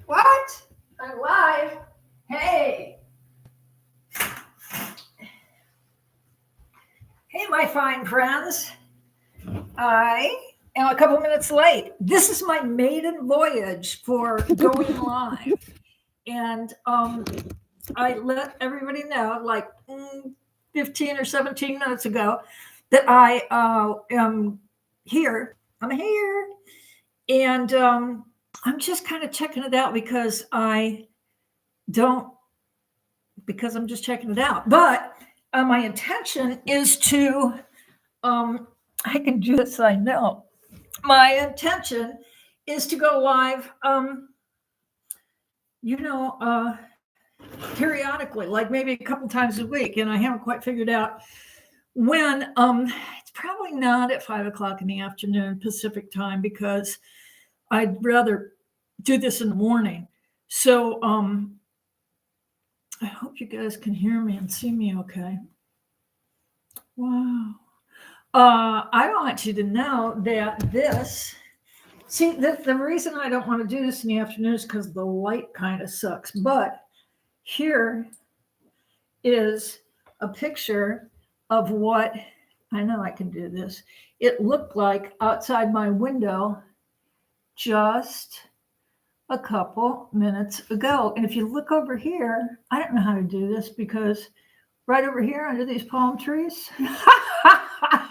What? I'm live. Hey. Hey, my fine friends. I am a couple minutes late. This is my maiden voyage for going live. And I let everybody know, like 15 or 17 minutes ago, that I am here. I'm here. And I'm just kind of checking it out because I'm just checking it out. But my intention is to, I can do this, I know. My intention is to go live, periodically, like maybe a couple times a week. And I haven't quite figured out when. It's probably not at 5:00 in the afternoon Pacific time because I'd rather do this in the morning. So I hope you guys can hear me and see me okay. Wow. I want you to know that the reason I don't want to do this in the afternoon is because the light kind of sucks. But here is a picture of what, I know I can do this. It looked like outside my window just a couple minutes ago. And if you look over here, I don't know how to do this because right over here under these palm trees,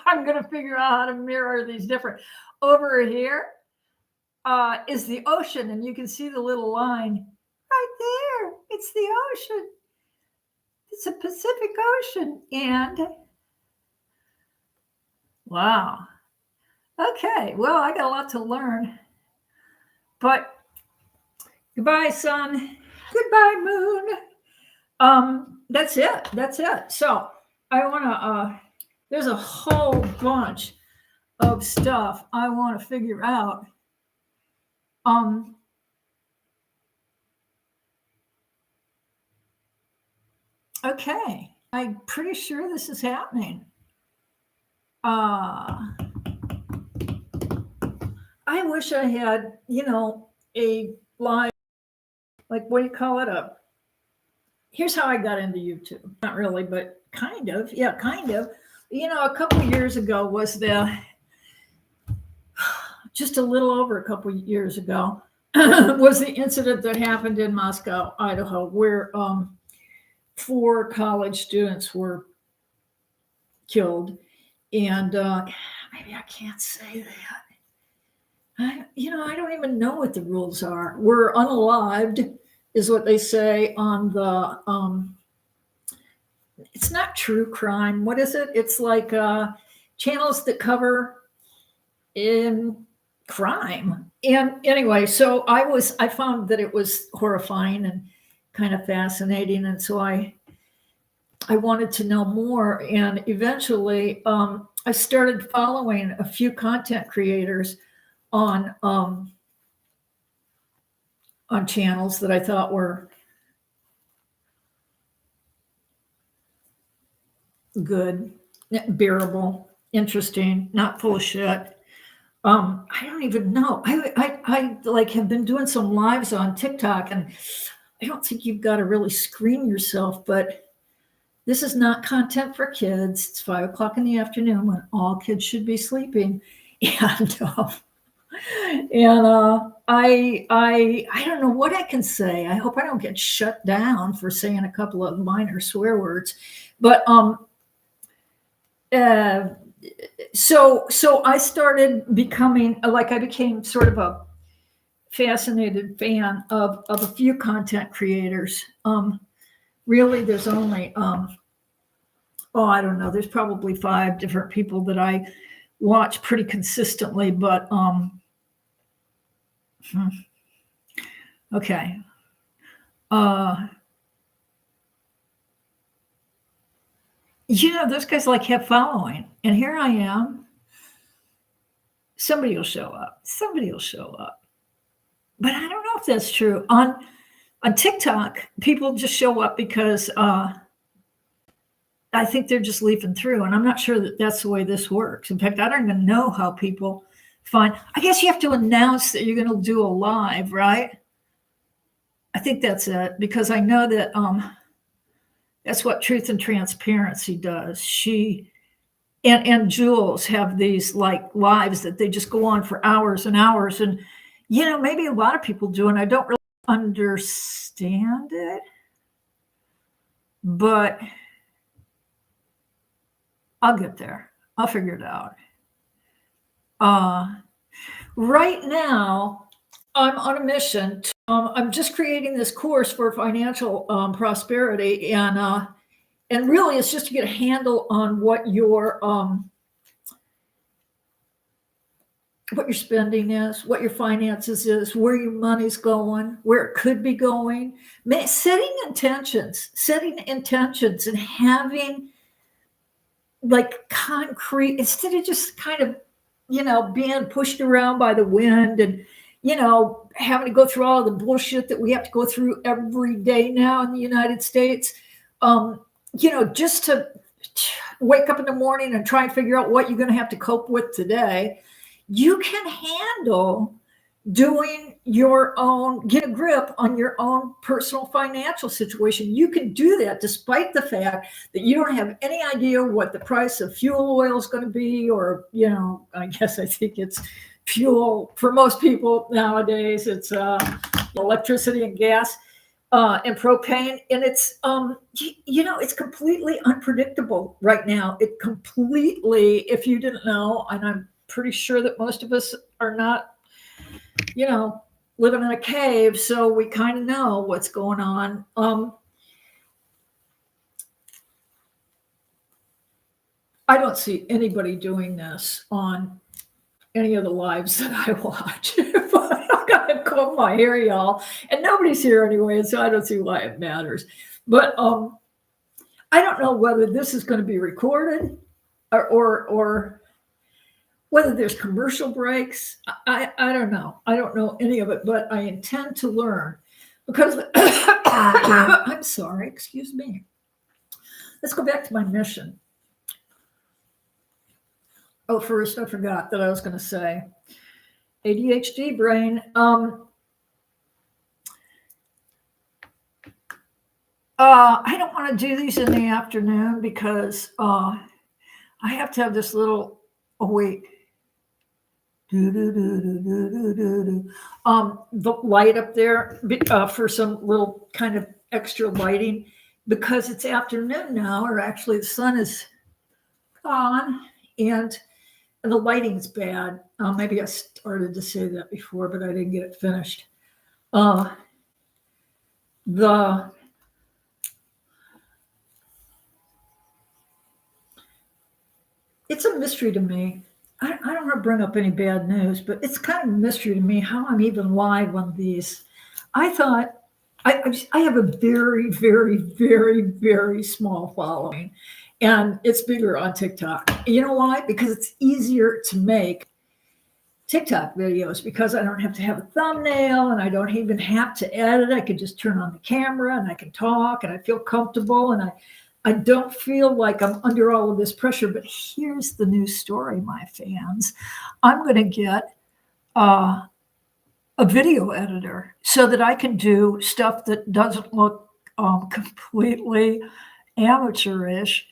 I'm going to figure out how to mirror these different. Over here is the ocean, and you can see the little line right there. It's the ocean. It's the Pacific Ocean. And wow. Okay, well, I got a lot to learn. But goodbye, sun. Goodbye, moon. That's it. So I want to, there's a whole bunch of stuff I want to figure out. Okay, I'm pretty sure this is happening. I wish I had, a live, like, what do you call it? Here's how I got into YouTube. Not really, but kind of. Yeah, kind of. A couple of years ago just a little over a couple of years ago, was the incident that happened in Moscow, Idaho, where 4 college students were killed. And maybe I can't say that. I don't even know what the rules are. We're unalived, is what they say on the, it's not true crime. What is it? It's like channels that cover in crime. And anyway, so I found that it was horrifying and kind of fascinating. And so I wanted to know more. And eventually I started following a few content creators on channels that I thought were good, bearable, interesting, not full of shit. I don't even know. I like have been doing some lives on TikTok, and I don't think you've got to really screen yourself, but this is not content for kids. It's 5:00 in the afternoon when all kids should be sleeping. And I don't know what I can say. I hope I don't get shut down for saying a couple of minor swear words. But so I started becoming, like, I became sort of a fascinated fan of a few content creators. Really, there's only I don't know. There's probably 5 different people that I watch pretty consistently, but okay. Those guys like have following, and here I am. Somebody will show up. But I don't know if that's true. On TikTok, people just show up because I think they're just leafing through, and I'm not sure that that's the way this works. In fact, I don't even know how people find. I guess you have to announce that you're going to do a live, right? I think that's it, because I know that that's what Truth and Transparency does. She and Jules have these like lives that they just go on for hours and hours, and maybe a lot of people do, and I don't really understand it, but I'll get there. I'll figure it out. Right now, I'm on a mission. I'm just creating this course for financial prosperity, and really, it's just to get a handle on what your spending is, what your finances is, where your money's going, where it could be going. Setting intentions, and having like concrete, instead of just kind of being pushed around by the wind and having to go through all the bullshit that we have to go through every day now in the United States. Just to wake up in the morning and try and figure out what you're going to have to cope with today. You can handle doing get a grip on your own personal financial situation. You can do that despite the fact that you don't have any idea what the price of fuel oil is going to be, or, I think it's fuel for most people nowadays. It's electricity and gas and propane. And it's, it's completely unpredictable right now. It completely, if you didn't know, and I'm pretty sure that most of us are not, living in a cave, so we kind of know what's going on. I don't see anybody doing this on any of the lives that I watch. But I'm gonna comb my hair, y'all, and nobody's here anyway, so I don't see why it matters. But I don't know whether this is going to be recorded or whether there's commercial breaks. I don't know. I don't know any of it, but I intend to learn, because I'm sorry, excuse me. Let's go back to my mission. Oh, first, I forgot that I was going to say ADHD brain. I don't want to do these in the afternoon because I have to have this little, oh wait, the light up there for some little kind of extra lighting, because it's afternoon now, or actually the sun is gone, and the lighting's bad. Maybe I started to say that before, but I didn't get it finished. It's a mystery to me. I don't want to bring up any bad news, but it's kind of a mystery to me how I'm even live on these. I thought I have a very, very, very, very small following, and it's bigger on TikTok. You know why? Because it's easier to make TikTok videos, because I don't have to have a thumbnail and I don't even have to edit. I can just turn on the camera and I can talk and I feel comfortable, and I don't feel like I'm under all of this pressure. But here's the new story, my fans. I'm going to get a video editor so that I can do stuff that doesn't look completely amateurish.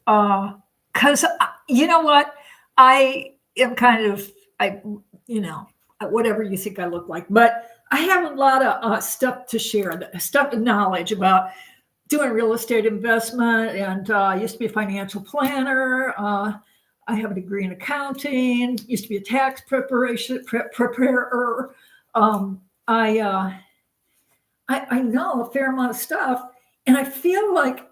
Because you know what? I am kind of, whatever you think I look like. But I have a lot of stuff to share, knowledge about doing real estate investment, and I used to be a financial planner. I have a degree in accounting, used to be a tax preparer. I know a fair amount of stuff, and I feel like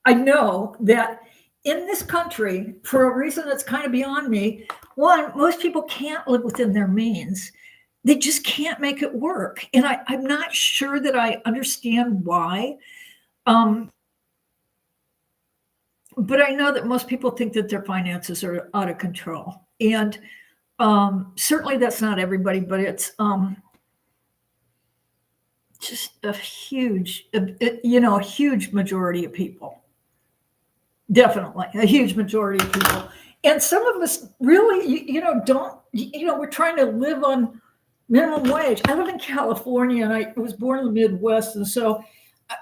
I know that in this country, for a reason that's kind of beyond me, one, most people can't live within their means. They just can't make it work. And I'm not sure that I understand why. But I know that most people think that their finances are out of control. And certainly that's not everybody, but it's just a huge majority of people. Definitely a huge majority of people. And some of us really, don't, we're trying to live on minimum wage. I live in California and I was born in the Midwest. And so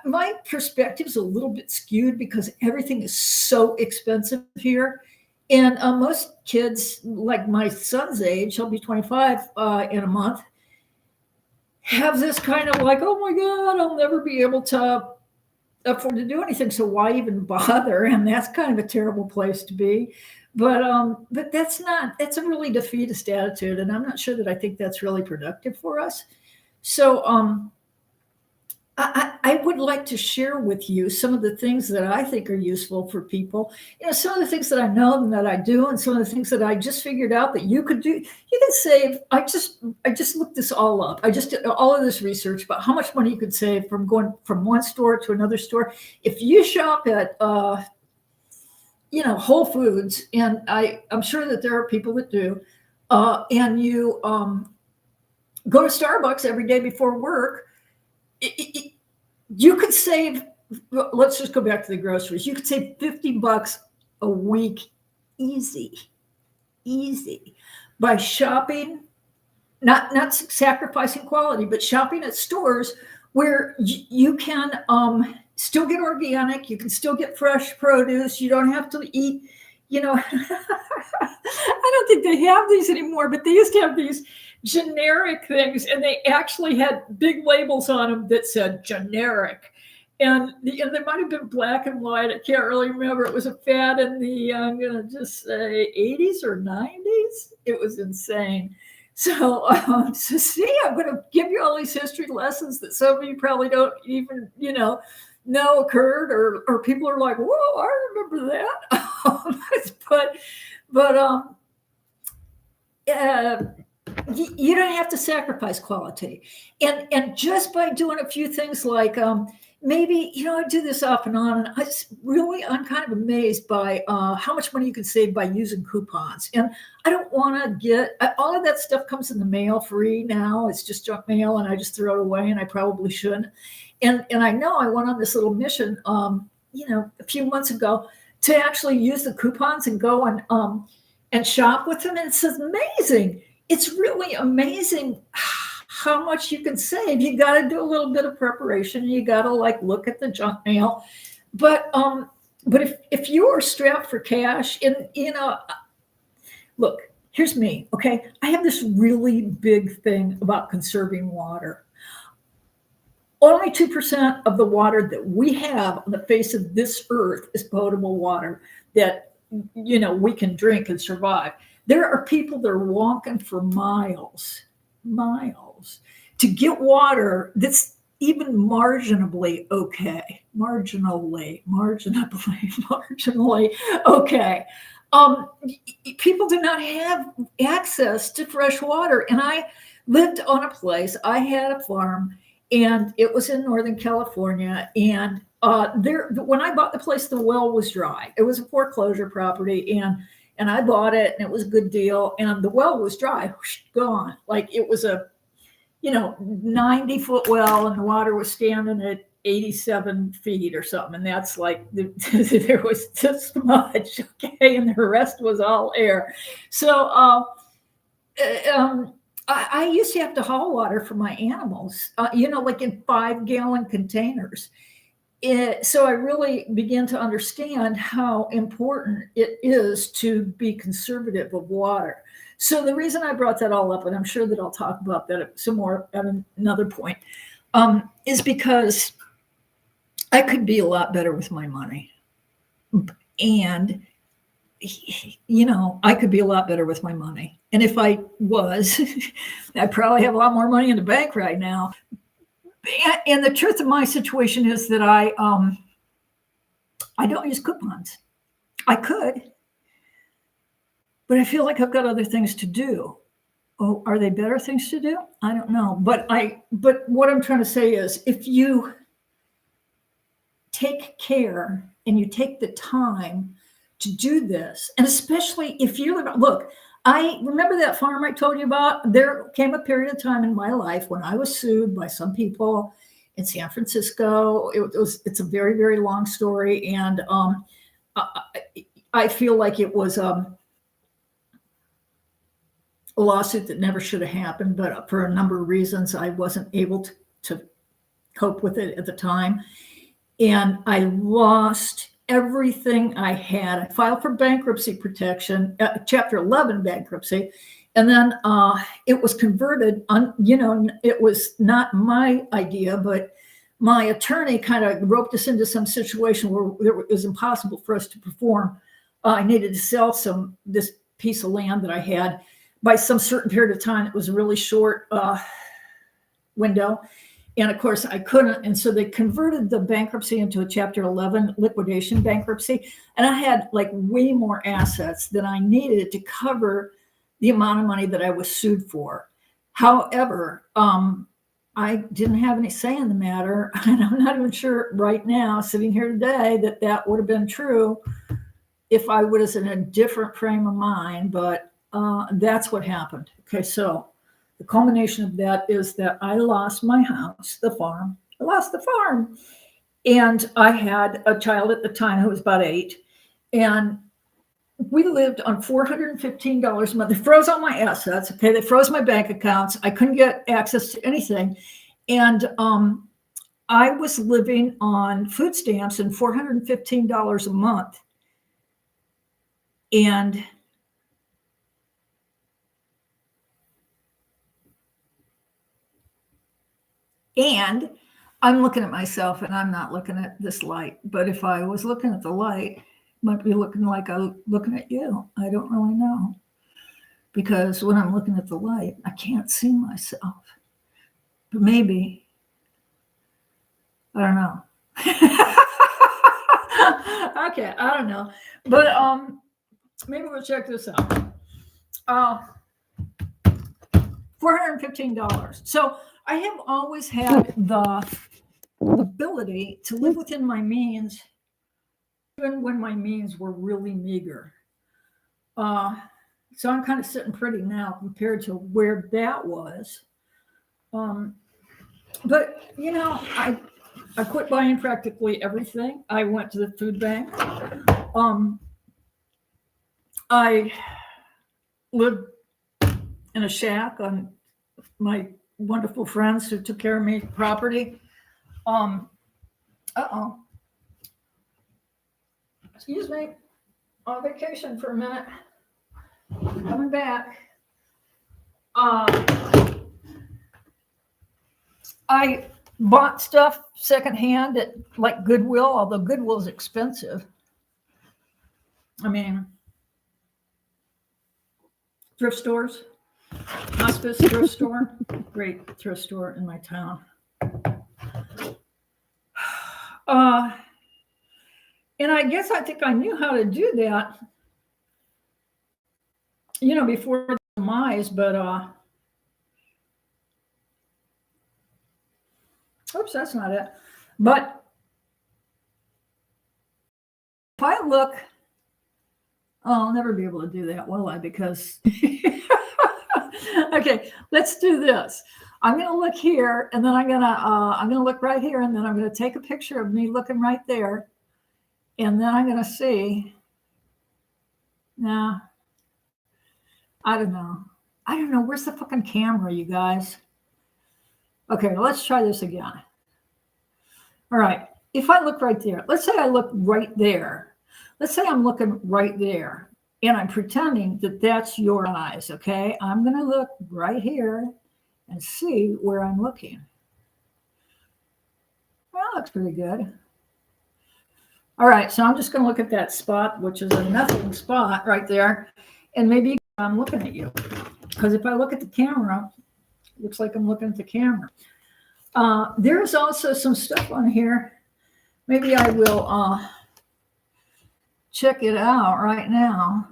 my perspective is a little bit skewed because everything is so expensive here. And most kids, like my son's age, he'll be 25 in a month, have this kind of like, oh my God, I'll never be able to afford to do anything. So why even bother? And that's kind of a terrible place to be. But that's a really defeatist attitude. And I'm not sure that I think that's really productive for us. So I would like to share with you some of the things that I think are useful for people. Some of the things that I know and that I do, and some of the things that I just figured out that you could do. You can save. I just looked this all up. I just did all of this research about how much money you could save from going from one store to another store. If you shop at Whole Foods, and I'm sure that there are people that do, and you go to Starbucks every day before work. You could save, let's just go back to the groceries. You could save $50 a week easy by shopping, not sacrificing quality, but shopping at stores where you can still get organic. You can still get fresh produce. You don't have to eat, I don't think they have these anymore, but they used to have these generic things, and they actually had big labels on them that said generic, and they might have been black and white. I can't really remember. It was a fad in the I'm gonna just say 80s or 90s. It was insane. So see, I'm gonna give you all these history lessons that some of you probably don't even know occurred, or people are like, whoa, I remember that. but you don't have to sacrifice quality, and just by doing a few things like maybe I do this off and on, and I'm kind of amazed by how much money you can save by using coupons. And I don't want to get all of that stuff comes in the mail free now. It's just junk mail, and I just throw it away, and I probably shouldn't. And I know I went on this little mission a few months ago to actually use the coupons and go and shop with them, and it's amazing. It's really amazing how much you can save. You got to do a little bit of preparation. You got to look at the junk mail, but if you are strapped for cash, and look, here's me. Okay, I have this really big thing about conserving water. Only 2% of the water that we have on the face of this earth is potable water that we can drink and survive. There are people that are walking for miles to get water that's even marginally okay. Marginally okay. People do not have access to fresh water. And I lived on a place, I had a farm, and it was in Northern California. And when I bought the place, the well was dry. It was a foreclosure property, and I bought it, and it was a good deal. And the well was dry, gone. Like it was a 90-foot well, and the water was standing at 87 feet or something. And that's there was this much, okay, and the rest was all air. So I used to have to haul water for my animals, in 5-gallon containers. So I really began to understand how important it is to be conservative of water. So the reason I brought that all up, and I'm sure that I'll talk about that some more at another point, is because I could be a lot better with my money. And, I could be a lot better with my money. And if I was, I'd probably have a lot more money in the bank right now. And the truth of my situation is that I don't use coupons. I could, but I feel like I've got other things to do. Oh, are they better things to do? I don't know. But what I'm trying to say is, if you take care and you take the time to do this, and especially if look, I remember that farm I told you about. There came a period of time in my life when I was sued by some people in San Francisco. It's a very, very long story. And I feel like it was a lawsuit that never should have happened, but for a number of reasons, I wasn't able to cope with it at the time. And I lost everything I had. I filed for bankruptcy protection, Chapter 11 bankruptcy. And then it was converted on, it was not my idea, but my attorney kind of roped us into some situation where it was impossible for us to perform. I needed to sell this piece of land that I had by some certain period of time. It was a really short window. And of course I couldn't. And so they converted the bankruptcy into a Chapter 11 liquidation bankruptcy. And I had like way more assets than I needed to cover the amount of money that I was sued for. However, I didn't have any say in the matter. And I'm not even sure right now, sitting here today, that would have been true if I was in a different frame of mind. But that's what happened. Okay, so the culmination of that is that I lost my house, the farm. I lost the farm. And I had a child at the time who was about 8. And we lived on $415 a month. They froze all my assets. Okay, they froze my bank accounts. I couldn't get access to anything. And I was living on food stamps and $415 a month. And I'm looking at myself, and I'm not looking at this light. But if I was looking at the light, it might be looking like I'm looking at you. I don't really know. Because when I'm looking at the light, I can't see myself. But maybe, I don't know. Okay, I don't know. But maybe we'll check this out. $415. So I have always had the ability to live within my means, even when my means were really meager. So I'm kind of sitting pretty now compared to where that was. But, I quit buying practically everything. I went to the food bank. I lived in a shack on my wonderful friends who took care of me property. Excuse me. On vacation for a minute. Coming back. I bought stuff secondhand at like Goodwill, although Goodwill is expensive. I mean, thrift stores, hospice thrift store, great thrift store in my town. And I guess I think I knew how to do that, before the demise, but oops, that's not it. But if I look, I'll never be able to do that, will I? Because, okay, let's do this. I'm going to look here, and then I'm going to look right here, and then I'm going to take a picture of me looking right there. And then I'm going to see. Nah, I don't know. Where's the fucking camera, you guys? Okay, let's try this again. All right. If I look right there, let's say I look right there. Let's say I'm looking right there, and I'm pretending that that's your eyes, okay? I'm going to look right here and see where I'm looking. Well, that looks pretty good. All right, so I'm just going to look at that spot, which is a nothing spot right there, and maybe I'm looking at you. Because if I look at the camera, it looks like I'm looking at the camera. There's also some stuff on here. Maybe I will check it out right now.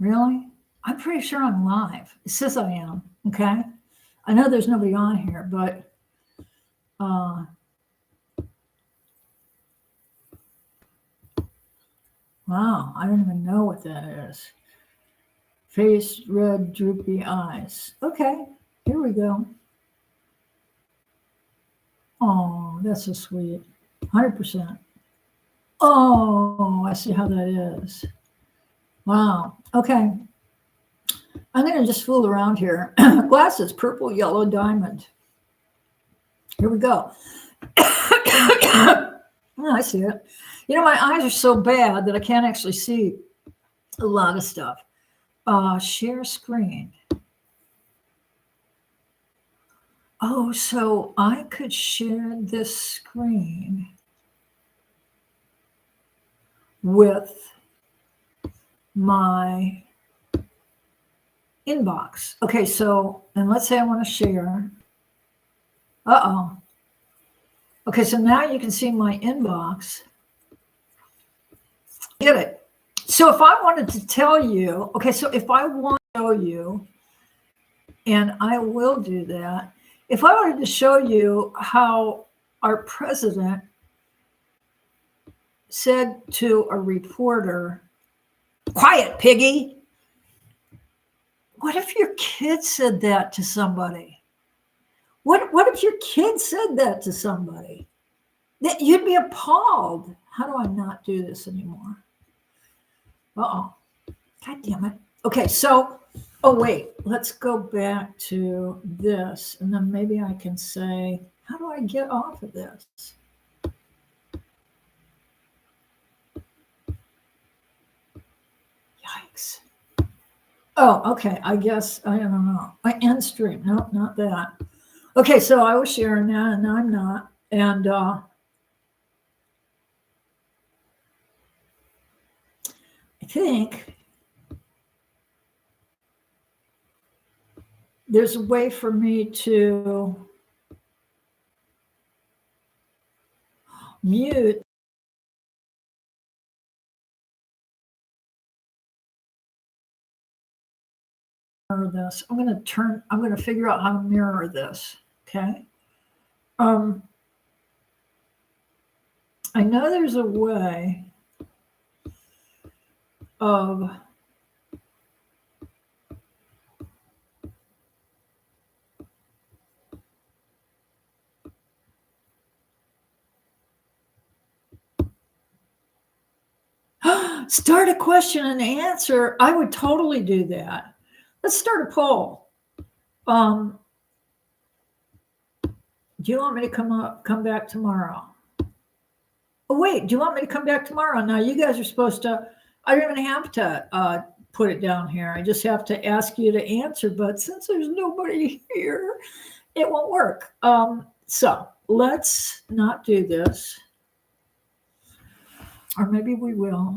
Really? I'm pretty sure I'm live. It says I am, okay? I know there's nobody on here, but wow, I don't even know what that is. Face, red, droopy eyes. Okay, here we go. Oh, that's so sweet. 100%. Oh, I see how that is. Wow. Okay. I'm going to just fool around here. Glasses, purple, yellow, diamond. Here we go. Oh, I see it. You know, my eyes are so bad that I can't actually see a lot of stuff. Share screen. Oh, so I could share this screen with my inbox. Okay, so, and let's say I want to share. Uh-oh. Okay, so now you can see my inbox. Get it. So if I wanted to tell you, okay, so if I want to show you, and I will do that, if I wanted to show you how our president said to a reporter, "Quiet, piggy." What if your kid said that to somebody? What if your kid said that to somebody? That you'd be appalled. How do I not do this anymore? Uh-oh. God damn it. Okay, so, oh wait, let's go back to this, and then maybe I can say, how do I get off of this? Yikes. Oh, okay, I guess, I don't know. I end stream, no, not that. Okay, so I was sharing that, and I'm not, and I think there's a way for me to mute this. I'm going to figure out how to mirror this. Okay. I know there's a way of start a question and answer. I would totally do that. Let's start a poll. Do you want me to come back tomorrow? Oh, wait, do you want me to come back tomorrow? Now, you guys are supposed to, I don't even have to put it down here. I just have to ask you to answer. But since there's nobody here, it won't work. So let's not do this. Or maybe we will.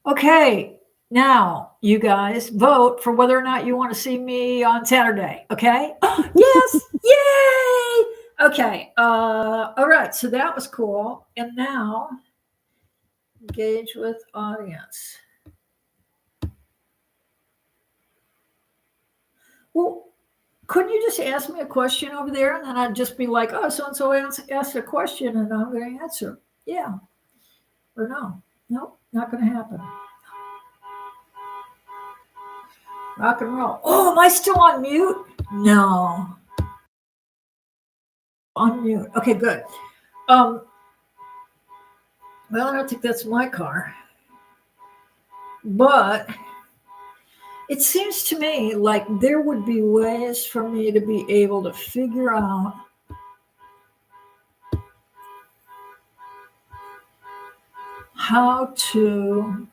Okay, now you guys vote for whether or not you want to see me on Saturday. Okay? Yes! Yay! Okay. All right. So that was cool. And now engage with audience. Well, couldn't you just ask me a question over there, and then I'd just be like, oh, so and so asked a question, and I'm going to answer. Yeah. Or no. Nope, not going to happen. Rock and roll. Oh, am I still on mute? No. On mute. Okay, good. Well, I don't think that's my car. But it seems to me like there would be ways for me to be able to figure out how to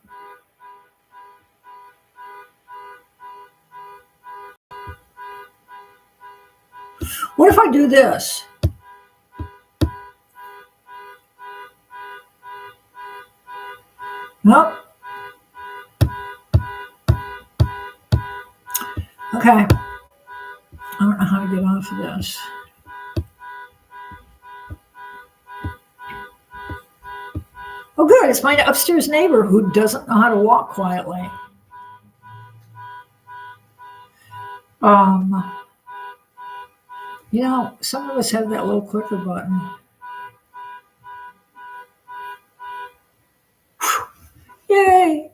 what if I do this? Nope. Okay. I don't know how to get off of this. Oh, good. It's my upstairs neighbor who doesn't know how to walk quietly. You know, some of us have that little clicker button. Yay!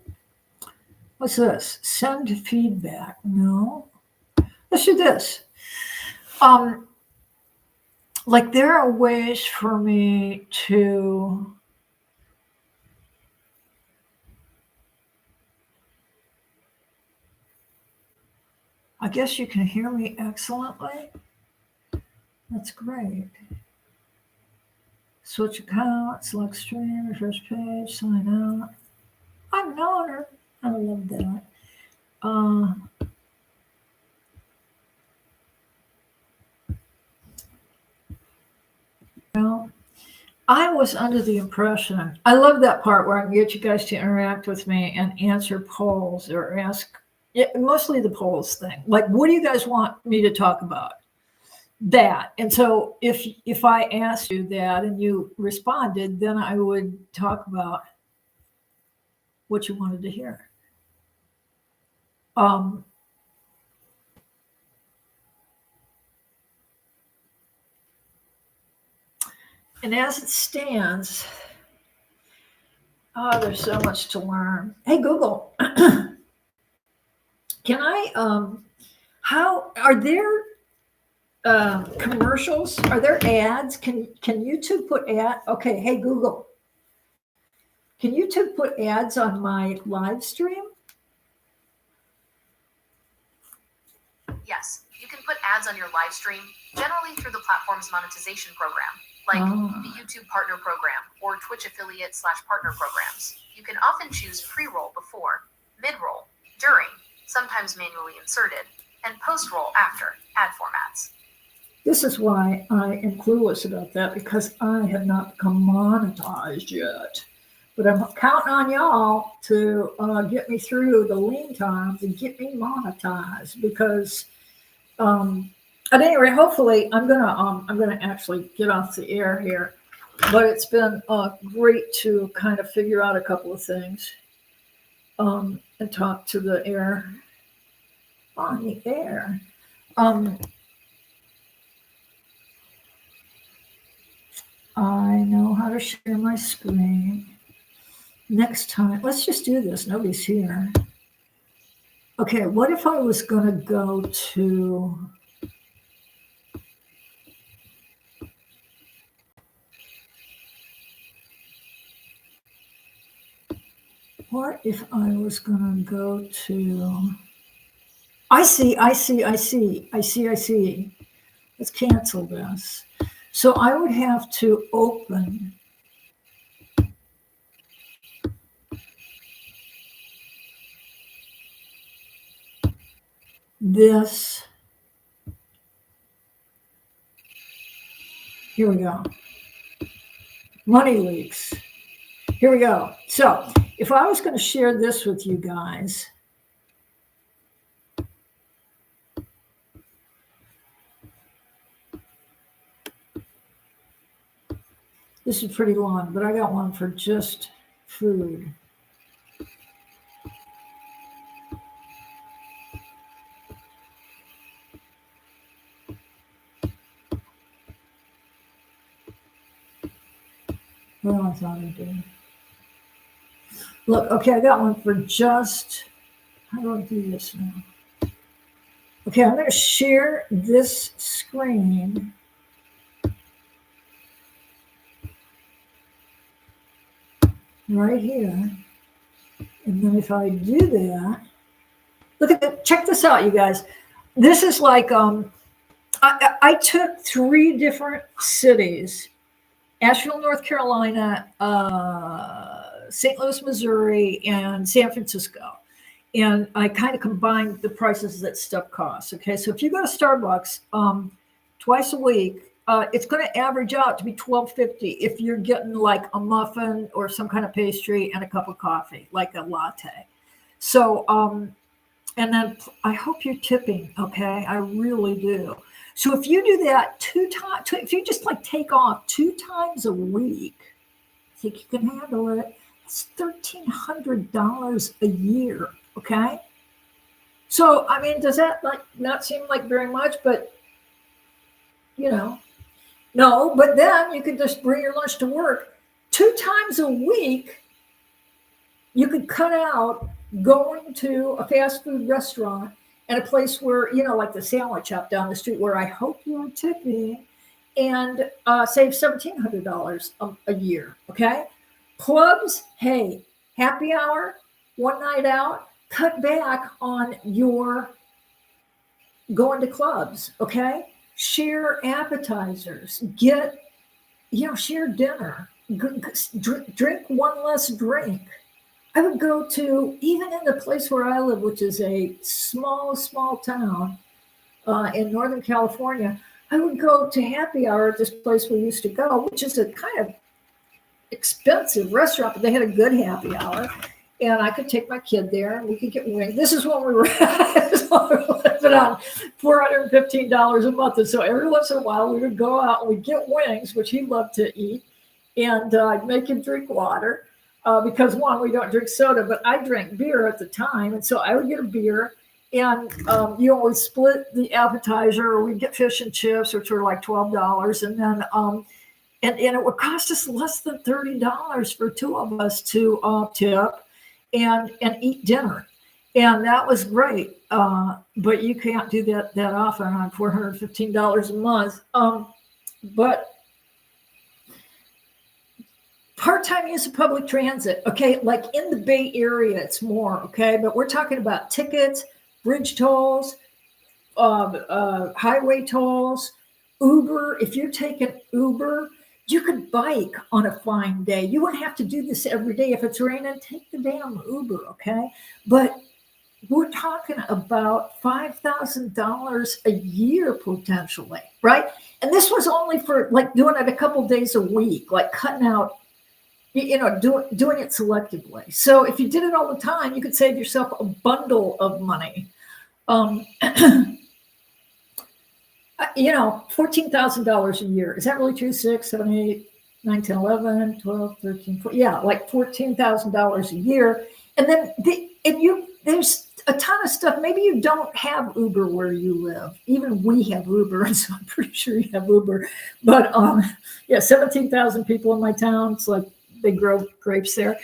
What's this? Send feedback. No. Let's do this. Like there are ways for me to I guess you can hear me excellently. That's great. Switch account, select stream, refresh page, sign out. I'm an owner. I love that. Well, I was under the impression, I love that part where I can get you guys to interact with me and answer polls or ask, yeah, mostly the polls thing. Like, what do you guys want me to talk about? That. And so if I asked you that and you responded, then I would talk about what you wanted to hear. And as it stands, oh, there's so much to learn. Hey, Google, can I, how, are there commercials? Are there ads? Can YouTube put ad? Okay, hey, Google, can YouTube put ads on my live stream? Yes, you can put ads on your live stream, generally through the platform's monetization program, like the YouTube Partner Program or Twitch Affiliate/Partner Programs. You can often choose pre-roll before, mid-roll, during, sometimes manually inserted, and post-roll after ad formats. This is why I am clueless about that, because I have not become monetized yet. But I'm counting on y'all to get me through the lean times and get me monetized, because at any rate, hopefully I'm gonna actually get off the air here. But it's been great to kind of figure out a couple of things and talk to the air on the air. I know how to share my screen. Next time, let's just do this. Nobody's here. Okay, what if I was going to go to... What if I was going to go to... I see. Let's cancel this. So I would have to open this. Here we go. Money leaks. Here we go. So if I was going to share this with you guys, this is pretty long, but I got one for just food. Well, I thought I did. Look, okay, I got one for just, how do I do this now? Okay, I'm going to share this screen. Right here. And then if I do that, look at that, check this out, you guys. This is like, I took 3 different cities, Asheville, North Carolina, St. Louis, Missouri, and San Francisco. And I kind of combined the prices that stuff costs. Okay, so if you go to Starbucks twice a week, it's going to average out to be $12.50 if you're getting like a muffin or some kind of pastry and a cup of coffee, like a latte. So, and then I hope you're tipping. Okay, I really do. So if you do that 2 times, if you just like take off 2 times a week, I think you can handle it. It's $1,300 a year. Okay. So, I mean, does that like not seem like very much, but you know, no, but then you could just bring your lunch to work 2 times a week. You could cut out going to a fast food restaurant and a place where, you know, like the sandwich shop down the street where I hope you're tipping. and save $1,700 a year. Okay. Clubs, hey, happy hour, one night out, cut back on your going to clubs. Okay. Share appetizers, share dinner, drink one less drink. I would go to, even in the place where I live, which is a small town in Northern California, I would go to happy hour at this place we used to go, which is a kind of expensive restaurant, but they had a good happy hour. And I could take my kid there and we could get wings. This is when we were living on $415 a month. And so every once in a while we would go out and we'd get wings, which he loved to eat. And I'd make him drink water because, one, we don't drink soda, but I drank beer at the time. And so I would get a beer and we'd split the appetizer, or we'd get fish and chips, which were like $12. And then and it would cost us less than $30 for two of us to tip and eat dinner. And that was great. But you can't do that often on $415 a month. But part-time use of public transit, okay, like in the Bay Area, it's more, okay, but we're talking about tickets, bridge tolls, highway tolls, Uber. If you're taking Uber, you could bike on a fine day. You wouldn't have to do this every day. If it's raining, take the damn Uber, okay? But we're talking about $5,000 a year potentially, right? And this was only for like doing it a couple days a week, like cutting out, doing it selectively. So if you did it all the time, you could save yourself a bundle of money. $14,000 a year. Is that really true? 6, 7, 8, 9, 10, 11, 12, 13, 14. Yeah, like $14,000 a year. And then there's a ton of stuff. Maybe you don't have Uber where you live. Even we have Uber, and so I'm pretty sure you have Uber. But 17,000 people in my town. It's like they grow grapes there.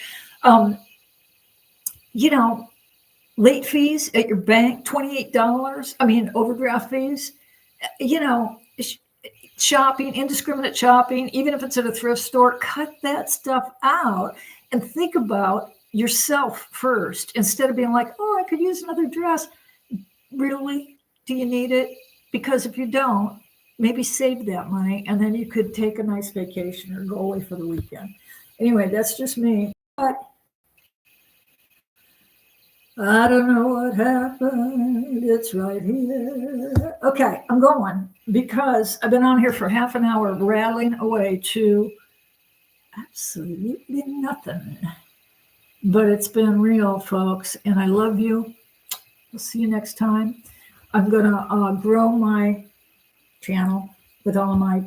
Late fees at your bank, $28. Overdraft fees. Shopping, indiscriminate shopping, even if it's at a thrift store, cut that stuff out and think about yourself first instead of being like, oh, I could use another dress. Really? Do you need it? Because if you don't, maybe save that money and then you could take a nice vacation or go away for the weekend. Anyway, that's just me. But I don't know what happened. It's right here. Okay, I'm going because I've been on here for half an hour rattling away to absolutely nothing. But it's been real, folks, and I love you. We'll see you next time. I'm going to grow my channel with all my,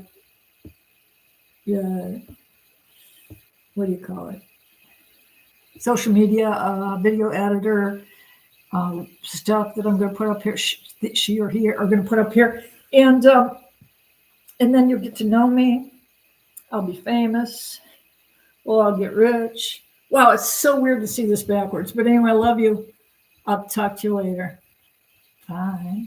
what do you call it? Social media, video editor, stuff that I'm going to put up here, that she or he are going to put up here. And then you'll get to know me. I'll be famous. Well, I'll get rich. Wow, it's so weird to see this backwards. But anyway, I love you. I'll talk to you later. Bye.